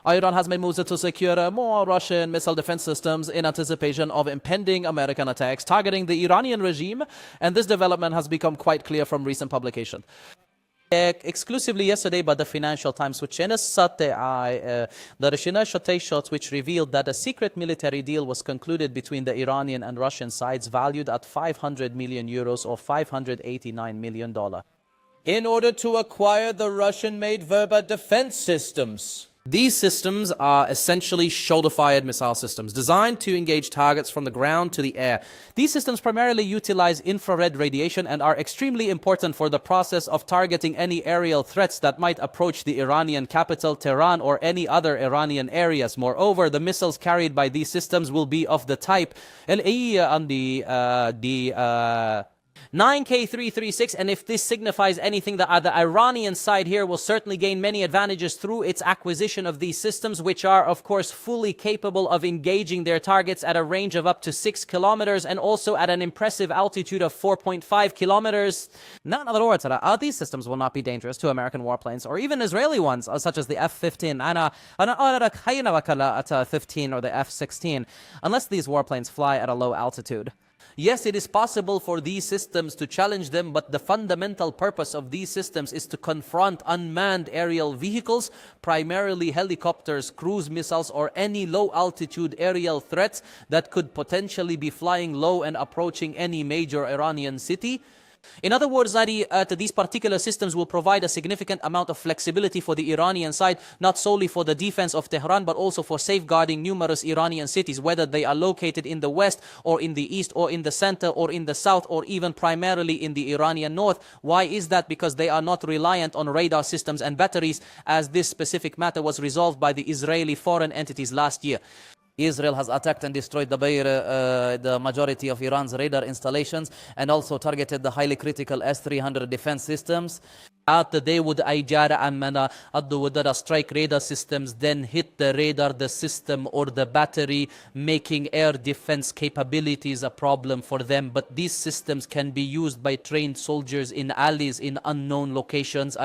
Iran has made moves to secure more Russian missile defense systems in anticipation of impending American attacks targeting the Iranian regime, and this development has become quite clear from recent publication. Exclusively yesterday by the Financial Times, which in a the Russian shots which revealed that a secret military deal was concluded between the Iranian and Russian sides valued at 500 million euros or $589 million in order to acquire the Russian-made Verba defense systems. These systems are essentially shoulder-fired missile systems designed to engage targets from the ground to the air. These systems primarily utilize infrared radiation and are extremely important for the process of targeting any aerial threats that might approach the Iranian capital, Tehran, or any other Iranian areas. Moreover, the missiles carried by these systems will be of the type 9K336, and if this signifies anything, the Iranian side here will certainly gain many advantages through its acquisition of these systems, which are, of course, fully capable of engaging their targets at a range of up to 6 kilometers and also at an impressive altitude of 4.5 kilometers. Now, in other words, these systems will not be dangerous to American warplanes or even Israeli ones, such as the F-15 15 or the F-16, unless these warplanes fly at a low altitude. Yes, it is possible for these systems to challenge them, but the fundamental purpose of these systems is to confront unmanned aerial vehicles, primarily helicopters, cruise missiles, or any low-altitude aerial threats that could potentially be flying low and approaching any major Iranian city. In other words, these particular systems will provide a significant amount of flexibility for the Iranian side, not solely for the defense of Tehran, but also for safeguarding numerous Iranian cities, whether they are located in the west or in the east or in the center or in the south or even primarily in the Iranian north. Why is that? Because they are not reliant on radar systems and batteries, as this specific matter was resolved by the Israeli foreign entities last year. Israel has attacked and destroyed the majority of Iran's radar installations and also targeted the highly critical S-300 defense systems. They would strike radar systems, then hit the radar, the system or the battery, making air defense capabilities a problem for them. But these systems can be used by trained soldiers in alleys in unknown locations.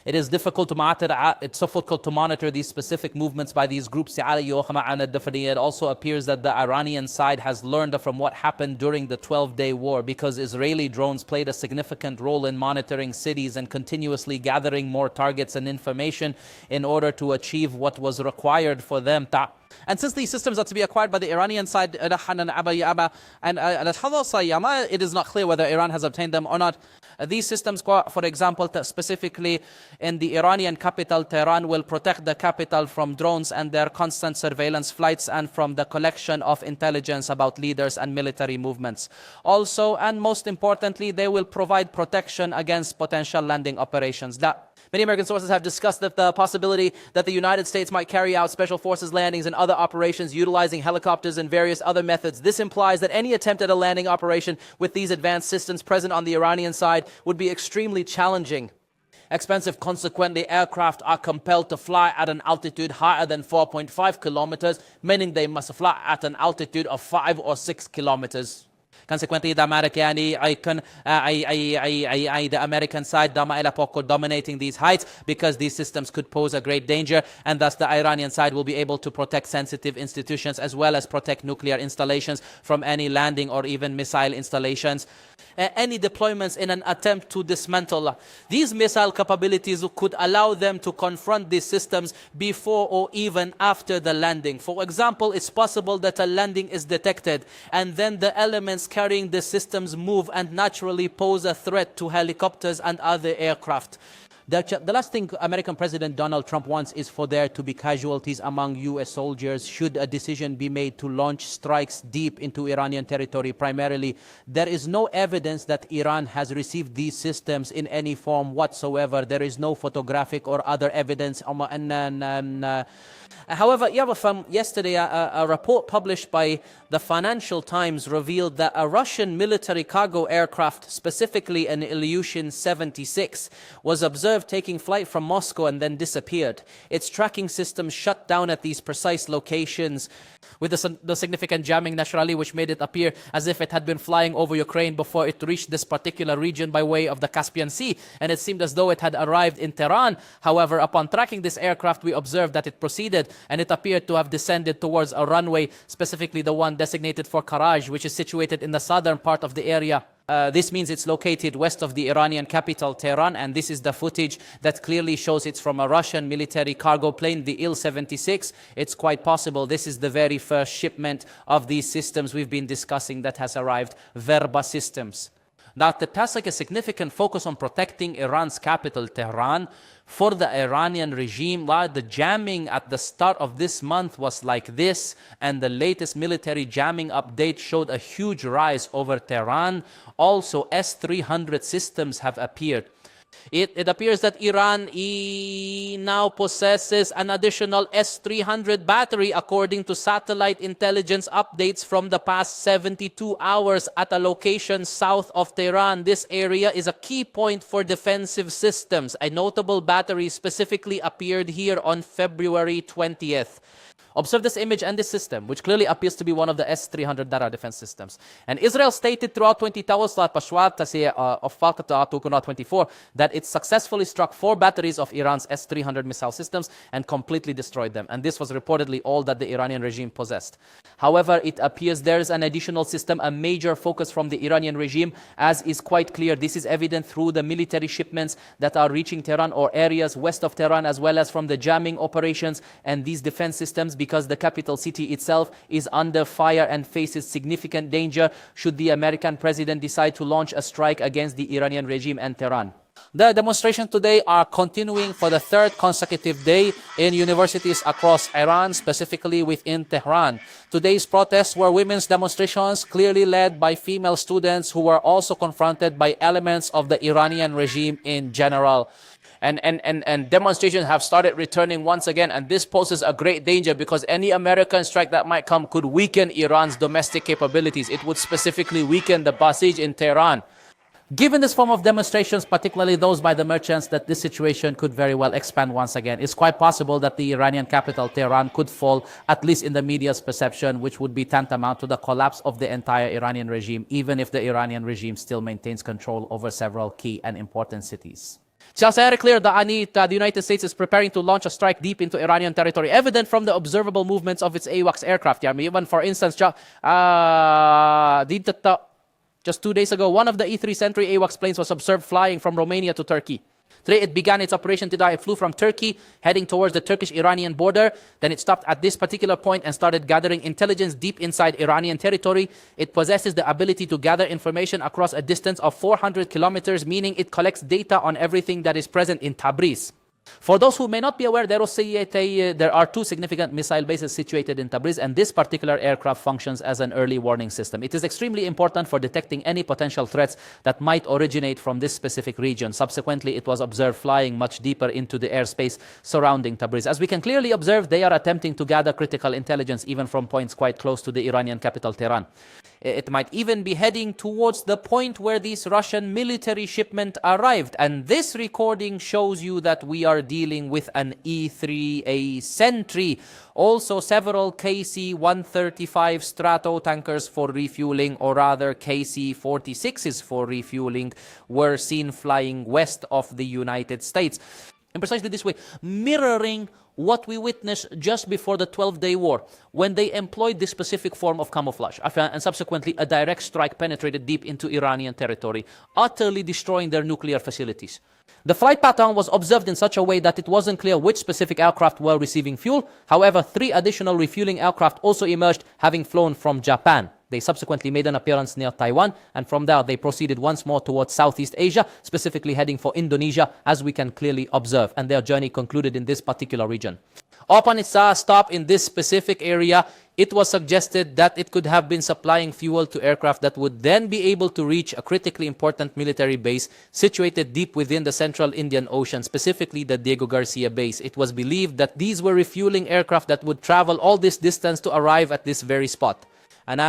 It is difficult to monitor these specific movements by these groups. It also appears that the Iranian side has learned from what happened during the 12-day war, because Israeli drones played a significant role in monitoring cities and continuously gathering more targets and information in order to achieve what was required for them. And since these systems are to be acquired by the Iranian side, it is not clear whether Iran has obtained them or not. These systems, for example, specifically in the Iranian capital, Tehran, will protect the capital from drones and their constant surveillance flights and from the collection of intelligence about leaders and military movements. Also, and most importantly, they will provide protection against potential landing operations. Many American sources have discussed the possibility that the United States might carry out special forces landings and other operations utilizing helicopters and various other methods. This implies that any attempt at a landing operation with these advanced systems present on the Iranian side would be extremely challenging. Expensive. Consequently, aircraft are compelled to fly at an altitude higher than 4.5 kilometers, meaning they must fly at an altitude of 5 or 6 kilometers. Consequently, the American side dominating these heights, because these systems could pose a great danger, and thus the Iranian side will be able to protect sensitive institutions as well as protect nuclear installations from any landing or even missile installations. Any deployments in an attempt to dismantle these missile capabilities could allow them to confront these systems before or even after the landing. For example, it's possible that a landing is detected and then the elements carrying the systems move and naturally pose a threat to helicopters and other aircraft. The last thing American President Donald Trump wants is for there to be casualties among U.S. soldiers should a decision be made to launch strikes deep into Iranian territory. Primarily, there is no evidence that Iran has received these systems in any form whatsoever. There is no photographic or other evidence. However, from yesterday, a report published by the Financial Times revealed that a Russian military cargo aircraft, specifically an Ilyushin 76, was observed observed taking flight from Moscow and then disappeared. Its tracking system shut down at these precise locations with the significant jamming naturally, which made it appear as if it had been flying over Ukraine before it reached this particular region by way of the Caspian Sea, and it seemed as though it had arrived in Tehran. However, upon tracking this aircraft, we observed that it proceeded, and it appeared to have descended towards a runway, specifically the one designated for Karaj, which is situated in the southern part of the area. This means it's located west of the Iranian capital, Tehran, and this is the footage that clearly shows it's from a Russian military cargo plane, the Il-76. It's quite possible this is the very first shipment of these systems we've been discussing that has arrived, Verba systems. Now, to pass a significant focus on protecting Iran's capital, Tehran, for the Iranian regime, the jamming at the start of this month was like this, and the latest military jamming update showed a huge rise over Tehran. Also, S-300 systems have appeared. It appears that Iran now possesses an additional S-300 battery according to satellite intelligence updates from the past 72 hours at a location south of Tehran. This area is a key point for defensive systems. A notable battery specifically appeared here on February 20th. Observe this image and this system, which clearly appears to be one of the S-300 Dara defense systems. And Israel stated throughout 2024 that it successfully struck 4 batteries of Iran's S-300 missile systems and completely destroyed them. And this was reportedly all that the Iranian regime possessed. However, it appears there is an additional system, a major focus from the Iranian regime, as is quite clear. This is evident through the military shipments that are reaching Tehran or areas west of Tehran, as well as from the jamming operations and these defense systems, because the capital city itself is under fire and faces significant danger should the American president decide to launch a strike against the Iranian regime and Tehran. The demonstrations today are continuing for the 3rd consecutive day in universities across Iran, specifically within Tehran. Today's protests were women's demonstrations, clearly led by female students who were also confronted by elements of the Iranian regime in general. And demonstrations have started returning once again, and this poses a great danger because any American strike that might come could weaken Iran's domestic capabilities. It would specifically weaken the Basij in Tehran. Given this form of demonstrations, particularly those by the merchants, that this situation could very well expand once again. It's quite possible that the Iranian capital, Tehran, could fall, at least in the media's perception, which would be tantamount to the collapse of the entire Iranian regime, even if the Iranian regime still maintains control over several key and important cities. It's clear that the United States is preparing to launch a strike deep into Iranian territory, evident from the observable movements of its AWACS aircraft. Even, for instance, just 2 days ago, one of the E-3 Sentry AWACS planes was observed flying from Romania to Turkey. Today, it began its operation today. It flew from Turkey, heading towards the Turkish-Iranian border. Then it stopped at this particular point and started gathering intelligence deep inside Iranian territory. It possesses the ability to gather information across a distance of 400 kilometers, meaning it collects data on everything that is present in Tabriz. For those who may not be aware, there are 2 significant missile bases situated in Tabriz, and this particular aircraft functions as an early warning system. It is extremely important for detecting any potential threats that might originate from this specific region. Subsequently, it was observed flying much deeper into the airspace surrounding Tabriz. As we can clearly observe, they are attempting to gather critical intelligence even from points quite close to the Iranian capital, Tehran. It might even be heading towards the point where this Russian military shipment arrived. And this recording shows you that we are dealing with an E-3A Sentry. Also, several KC-135 Strato tankers for refueling, or rather KC-46s for refueling, were seen flying west of the United States. In precisely this way, mirroring what we witnessed just before the 12-day war, when they employed this specific form of camouflage, and subsequently a direct strike penetrated deep into Iranian territory, utterly destroying their nuclear facilities. The flight pattern was observed in such a way that it wasn't clear which specific aircraft were receiving fuel. However, 3 additional refueling aircraft also emerged, having flown from Japan. They subsequently made an appearance near Taiwan, and from there they proceeded once more towards Southeast Asia, specifically heading for Indonesia, as we can clearly observe, and their journey concluded in this particular region. Upon its stop in this specific area, it was suggested that it could have been supplying fuel to aircraft that would then be able to reach a critically important military base situated deep within the central Indian Ocean, specifically the Diego Garcia base. It was believed that these were refueling aircraft that would travel all this distance to arrive at this very spot. And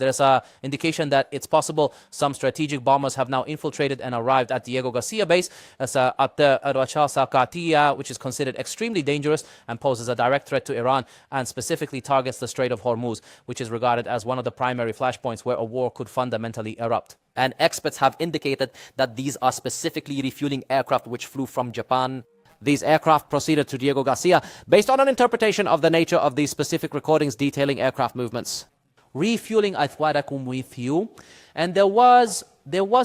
there's a indication that it's possible some strategic bombers have now infiltrated and arrived at Diego Garcia base at the Rachasa Katia, which is considered extremely dangerous and poses a direct threat to Iran, and specifically targets the Strait of Hormuz, which is regarded as one of the primary flashpoints where a war could fundamentally erupt. And experts have indicated that these are specifically refueling aircraft which flew from Japan. These aircraft proceeded to Diego Garcia based on an interpretation of the nature of these specific recordings detailing aircraft movements. Refueling Athwarakum with you. And there was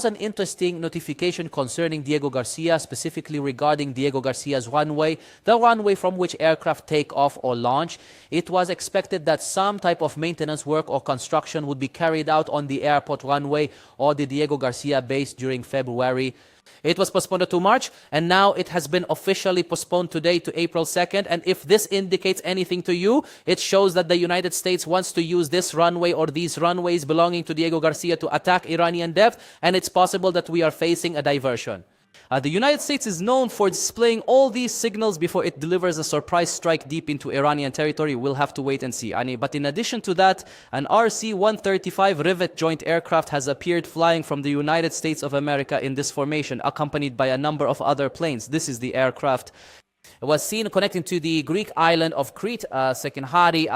an interesting notification concerning Diego Garcia, specifically regarding Diego Garcia's runway, the runway from which aircraft take off or launch. It was expected that some type of maintenance work or construction would be carried out on the airport runway or the Diego Garcia base during February. It was postponed to March, and now it has been officially postponed today to April 2nd. And if this indicates anything to you, it shows that the United States wants to use this runway or these runways belonging to Diego Garcia to attack Iranian depth, and it's possible that we are facing a diversion. The United States is known for displaying all these signals before it delivers a surprise strike deep into Iranian territory. We'll have to wait and see. But in addition to that, an RC-135 Rivet joint aircraft has appeared flying from the United States of America in this formation, accompanied by a number of other planes. This is the aircraft. It was seen connecting to the Greek island of Crete, Sekinhari,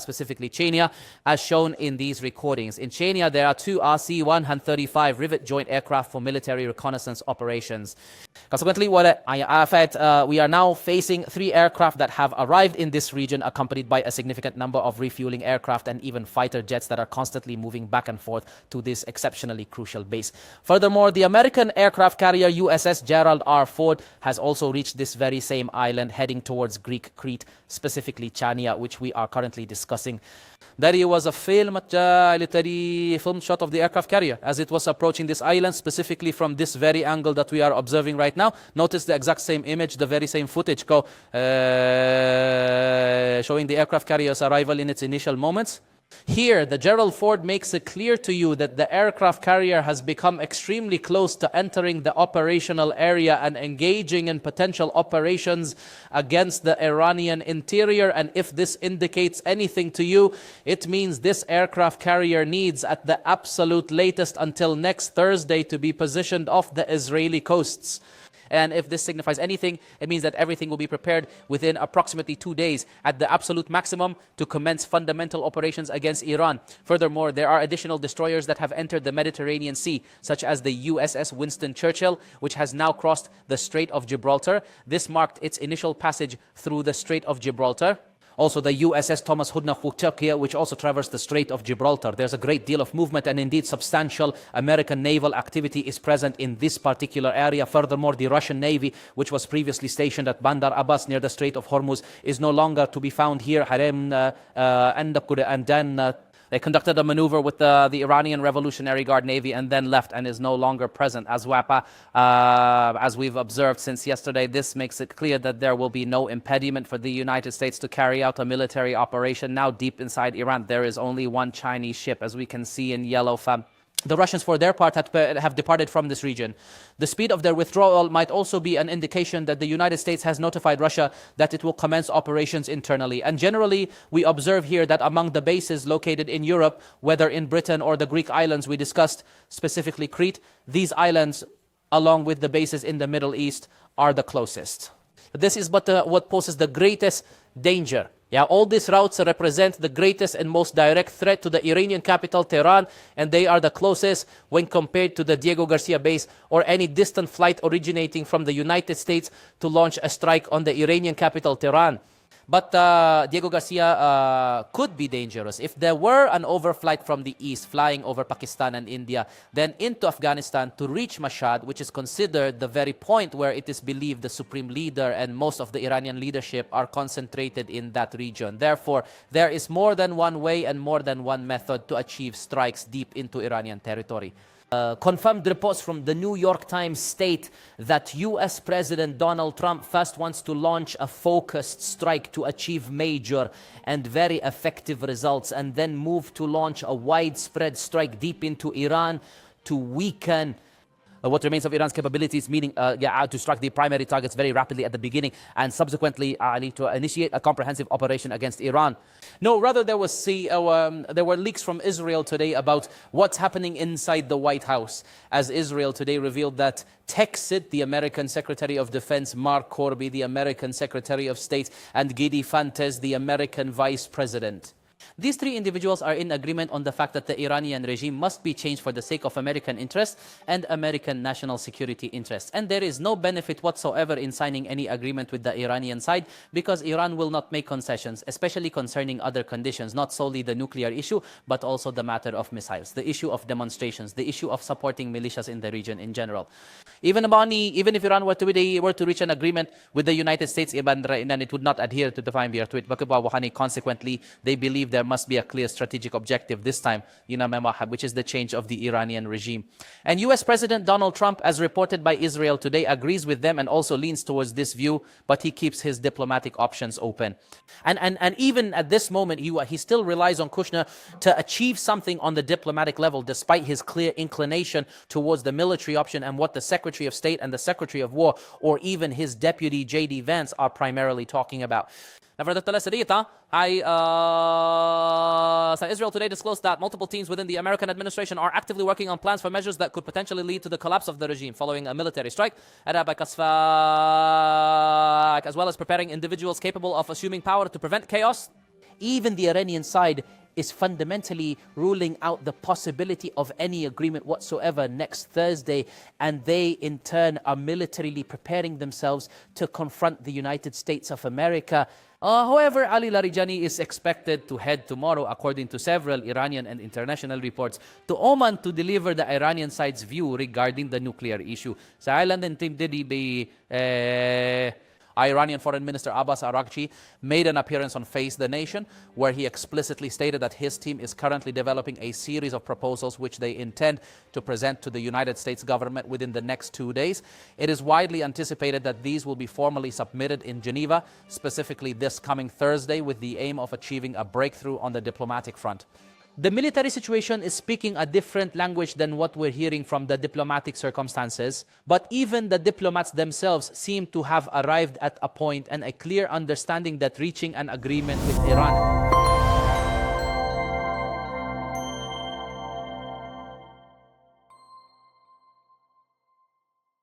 specifically Chania, as shown in these recordings. In Chania, there are two RC-135 Rivet joint aircraft for military reconnaissance operations. Consequently, we are now facing 3 aircraft that have arrived in this region, accompanied by a significant number of refueling aircraft and even fighter jets that are constantly moving back and forth to this exceptionally crucial base. Furthermore, the American aircraft carrier USS Gerald R. Ford has also reached this very same island, heading towards Greek Crete, specifically Chania, which we are currently discussing. There was a film shot of the aircraft carrier as it was approaching this island, specifically from this very angle that we are observing right now. Notice the exact same image, the very same footage showing the aircraft carrier's arrival in its initial moments. Here, the Gerald Ford makes it clear to you that the aircraft carrier has become extremely close to entering the operational area and engaging in potential operations against the Iranian interior. And if this indicates anything to you, it means this aircraft carrier needs, at the absolute latest, until next Thursday to be positioned off the Israeli coasts. And if this signifies anything, it means that everything will be prepared within approximately 2 days at the absolute maximum to commence fundamental operations against Iran. Furthermore, there are additional destroyers that have entered the Mediterranean Sea, such as the USS Winston Churchill, which has now crossed the Strait of Gibraltar. This marked its initial passage through the Strait of Gibraltar. Also, the USS Thomas Hudna Turkey, which also traversed the Strait of Gibraltar. There's a great deal of movement, and indeed substantial American naval activity is present in this particular area. Furthermore, the Russian Navy, which was previously stationed at Bandar Abbas near the Strait of Hormuz, is no longer to be found here. And then they conducted a maneuver with the Iranian Revolutionary Guard Navy and then left and is no longer present as WAPA. As we've observed since yesterday, this makes it clear that there will be no impediment for the United States to carry out a military operation now deep inside Iran. There is only one Chinese ship, as we can see in yellow. The Russians, for their part, have departed from this region. The speed of their withdrawal might also be an indication that the United States has notified Russia that it will commence operations internally. And generally, we observe here that among the bases located in Europe, whether in Britain or the Greek islands we discussed, specifically Crete, these islands, along with the bases in the Middle East, are the closest. This is what poses the greatest danger. All these routes represent the greatest and most direct threat to the Iranian capital, Tehran, and they are the closest when compared to the Diego Garcia base or any distant flight originating from the United States to launch a strike on the Iranian capital, Tehran. But Diego Garcia could be dangerous. If there were an overflight from the east flying over Pakistan and India, then into Afghanistan to reach Mashhad, which is considered the very point where it is believed the supreme leader and most of the Iranian leadership are concentrated in that region. Therefore, there is more than one way and more than one method to achieve strikes deep into Iranian territory. Confirmed reports from the New York Times state that US President Donald Trump first wants to launch a focused strike to achieve major and very effective results, and then move to launch a widespread strike deep into Iran to weaken what remains of Iran's capabilities, meaning to strike the primary targets very rapidly at the beginning and subsequently to initiate a comprehensive operation against Iran. No, rather there were leaks from Israel today about what's happening inside the White House, as Israel today revealed that Texit, the American Secretary of Defense, Mark Corby, the American Secretary of State, and Gidi Fantes, the American Vice President. These three individuals are in agreement on the fact that the Iranian regime must be changed for the sake of American interests and American national security interests. And there is no benefit whatsoever in signing any agreement with the Iranian side, because Iran will not make concessions, especially concerning other conditions, not solely the nuclear issue, but also the matter of missiles, the issue of demonstrations, the issue of supporting militias in the region in general. Even if Iran were to reach an agreement with the United States, then it would not adhere to the fine beer to it. Consequently, they believe there must be a clear strategic objective this time, which is the change of the Iranian regime. And US President Donald Trump, as reported by Israel today, agrees with them and also leans towards this view, but he keeps his diplomatic options open. And even at this moment, he still relies on Kushner to achieve something on the diplomatic level, despite his clear inclination towards the military option and what the Secretary of State and the Secretary of War, or even his deputy J.D. Vance, are primarily talking about. Nevertheless, Israel today disclosed that multiple teams within the American administration are actively working on plans for measures that could potentially lead to the collapse of the regime following a military strike, as well as preparing individuals capable of assuming power to prevent chaos. Even the Iranian side is fundamentally ruling out the possibility of any agreement whatsoever next Thursday, and they in turn are militarily preparing themselves to confront the United States of America. However, Ali Larijani is expected to head tomorrow, according to several Iranian and international reports, to Oman to deliver the Iranian side's view regarding the nuclear issue. Sa island din team be Iranian Foreign Minister Abbas Araghchi made an appearance on Face the Nation, where he explicitly stated that his team is currently developing a series of proposals which they intend to present to the United States government within the next 2 days. It is widely anticipated that these will be formally submitted in Geneva, specifically this coming Thursday, with the aim of achieving a breakthrough on the diplomatic front. The military situation is speaking a different language than what we're hearing from the diplomatic circumstances, but even the diplomats themselves seem to have arrived at a point and a clear understanding that reaching an agreement with Iran